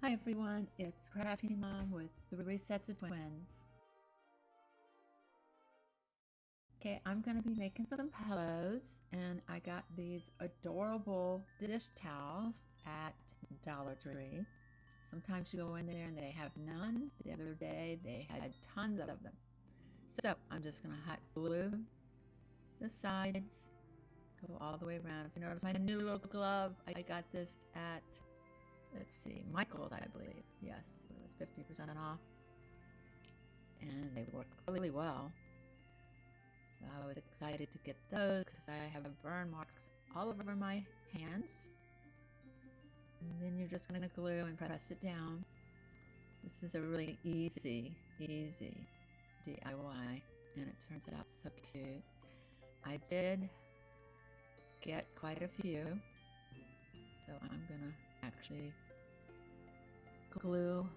Hi everyone, it's Crafty Mom with 3 sets of twins. Okay, I'm going to be making some pillows, and I got these adorable dish towels at Dollar Tree. Sometimes you go in there and they have none. The other day they had tons of them. So I'm just going to hot glue the sides, go all the way around. If you notice my new little glove, I got this at, let's see, Michael's, I believe. Yes, it was 50% off. And they work really well. So I was excited to get those because I have burn marks all over my hands. And then you're just going to glue and press it down. This is a really easy DIY, and it turns out so cute. I did get quite a few, so I'm going to actually glue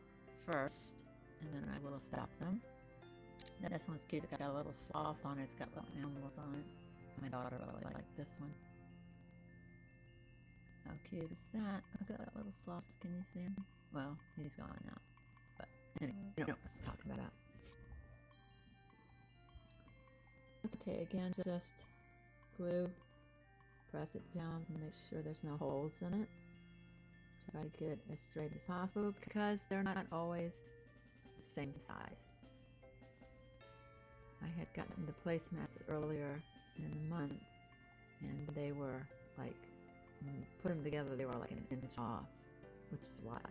first, and then I will stuff them. This one's cute. It's got a little sloth on it. It's got little animals on it. My daughter really liked this one. How cute is that? Look at that little sloth. Can you see him? Well, he's gone now. But anyway, you know what I'm talking about. Okay, again, just glue. Press it down to make sure there's no holes in it. Try to get it as straight as possible because they're not always the same size. I had gotten the placemats earlier in the month, and they were like, when you put them together, they were like an inch off, which is a lot.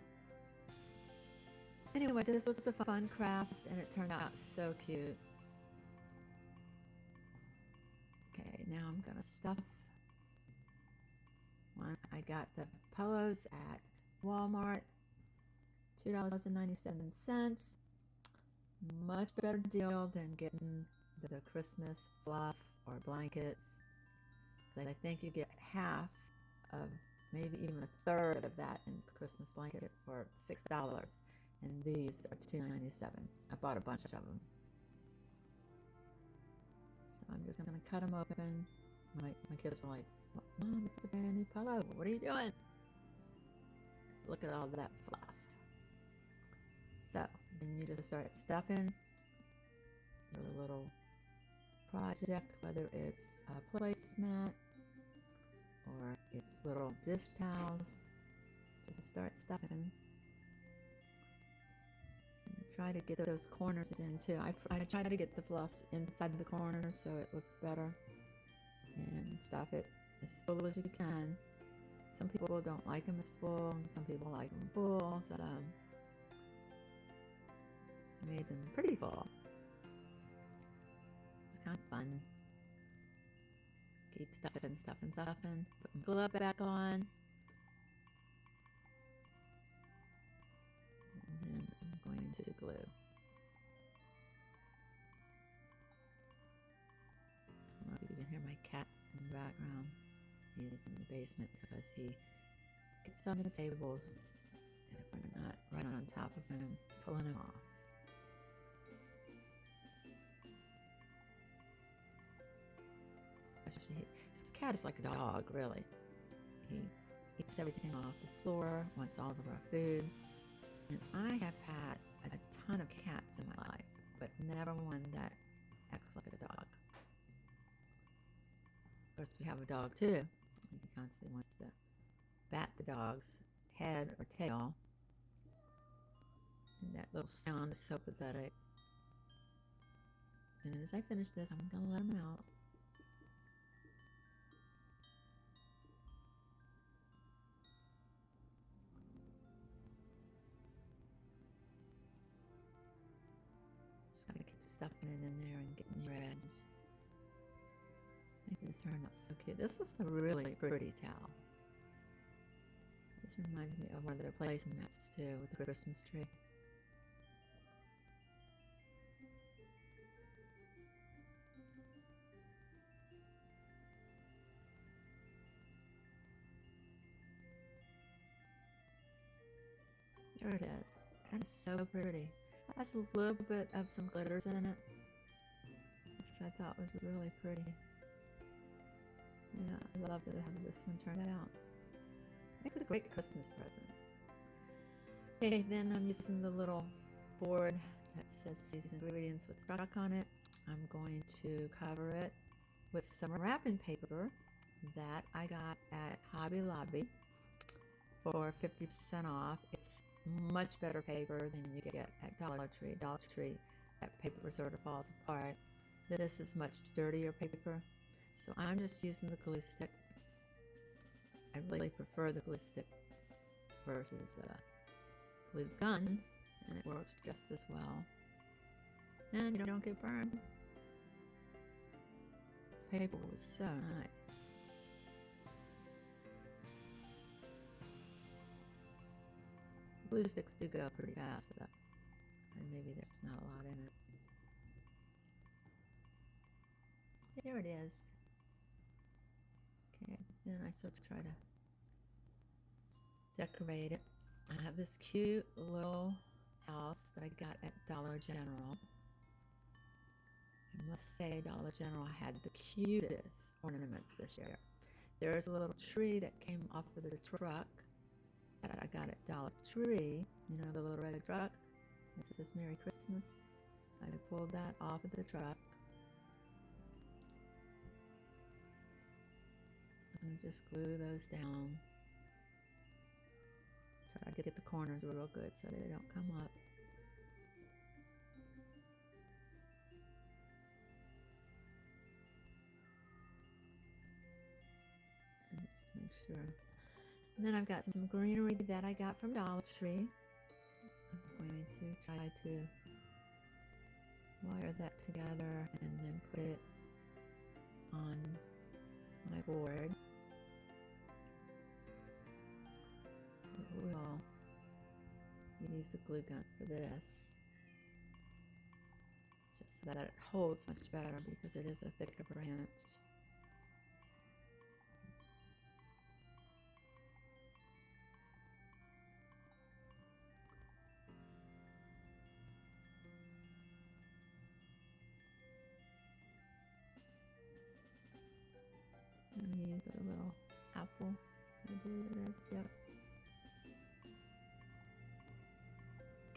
Anyway, this was a fun craft, and it turned out so cute. Okay, now I'm gonna stuff one. I got the pillows at Walmart, $2.97. Much better deal than getting the Christmas fluff or blankets. I think you get half of, maybe even a third of that in Christmas blanket for $6, and these are $2.97. I bought a bunch of them. So I'm just gonna cut them open. My kids were like, "Mom, it's a brand new pillow. What are you doing?" Look at all that fluff. So then you just start stuffing your little project, whether it's a placemat or it's little dish towels. Just start stuffing. And try to get those corners in too. I try to get the fluffs inside the corners so it looks better, and stuff it as full as you can. Some people don't like them as full, and some people like them full. So made them pretty full. It's kind of fun. Keep stuffing. Put my glove back on. And then I'm going to glue. I don't know if you can hear my cat in the background. He is in the basement because he gets on the tables, and if we're not right on top of him, pulling him off. Especially, this cat is like a dog, really. He eats everything off the floor, wants all of our food. And I have had a ton of cats in my life, but never one that acts like a dog. Of course, we have a dog too. He constantly wants to bat the dog's head or tail. And that little sound is so pathetic. As soon as I finish this, I'm going to let him out. Just gotta keep stuffing it in there and getting your edge. I think this turned out so cute. This was a really pretty towel. This reminds me of one of their placemats too, with the Christmas tree. There it is. And it's so pretty. It has a little bit of some glitters in it, which I thought was really pretty. Yeah, I love how this one turned out. Makes it a great Christmas present. Okay, then I'm using the little board that says seasoned ingredients with truck on it. I'm going to cover it with some wrapping paper that I got at Hobby Lobby for 50% off. It's much better paper than you get at Dollar Tree. Dollar Tree, that paper sort of falls apart. This is much sturdier paper, so I'm just using the glue stick. I really prefer the glue stick versus the glue gun, and it works just as well. And you don't get burned. This paper was so nice. Glue sticks do go pretty fast though, and maybe there's not a lot in it. There it is. Okay, then I sort of try to decorate it. I have this cute little house that I got at Dollar General. I must say Dollar General had the cutest ornaments this year. There's a little tree that came off of the truck that I got at Dollar Tree. You know, the little red truck? It says Merry Christmas. I pulled that off of the truck. And just glue those down. Try to get the corners real good so they don't come up. And just make sure. And then I've got some greenery that I got from Dollar Tree. I'm going to try to wire that together and then put it on my board. We'll use the glue gun for this, just so that it holds much better because it is a thicker branch. I'm going to use a little apple, I believe it is, yep.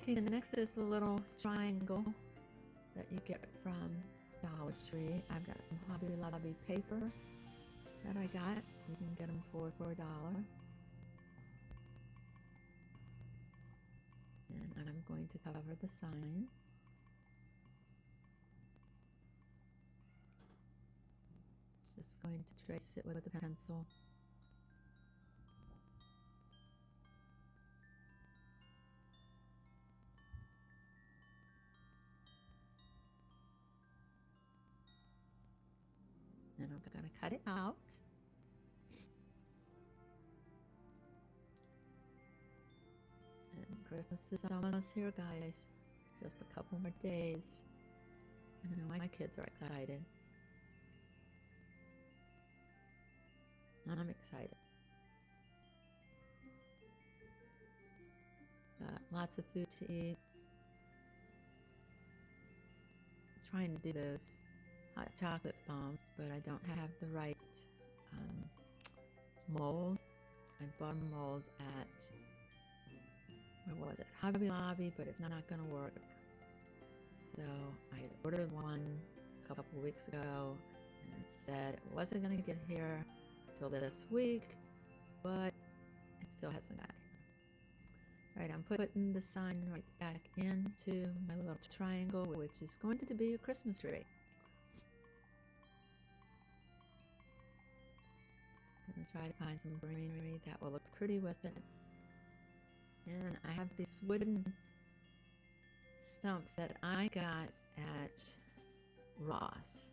Okay, the next is the little triangle that you get from Dollar Tree. I've got some Hobby Lobby paper that I got. You can get them for $1. And I'm going to cover the sign. Just going to trace it with a pencil. And I'm going to cut it out. And Christmas is almost here, guys. Just a couple more days. I know my kids are excited. I'm excited. Got lots of food to eat. I'm trying to do those hot chocolate bombs, but I don't have the right mold. I bought a mold at, where was it? Hobby Lobby, but it's not going to work. So I ordered one a couple weeks ago, and it said it wasn't going to get here till this week, but it still hasn't got here. Alright, I'm putting the sign right back into my little triangle, which is going to be a Christmas tree. I'm going to try to find some greenery that will look pretty with it. And I have these wooden stumps that I got at Ross.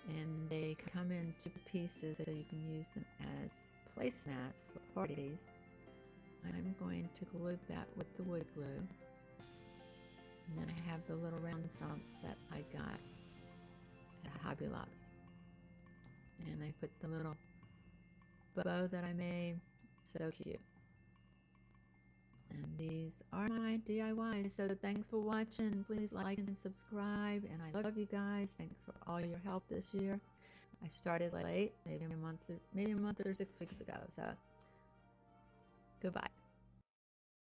And they come in 2 pieces so you can use them as placemats for parties. I'm going to glue that with the wood glue. And then I have the little round stumps that I got at Hobby Lobby. And I put the little bow that I made. So cute. And these are my DIYs. So thanks for watching. Please like and subscribe. And I love you guys. Thanks for all your help this year. I started late, maybe a month or 6 weeks ago. So goodbye.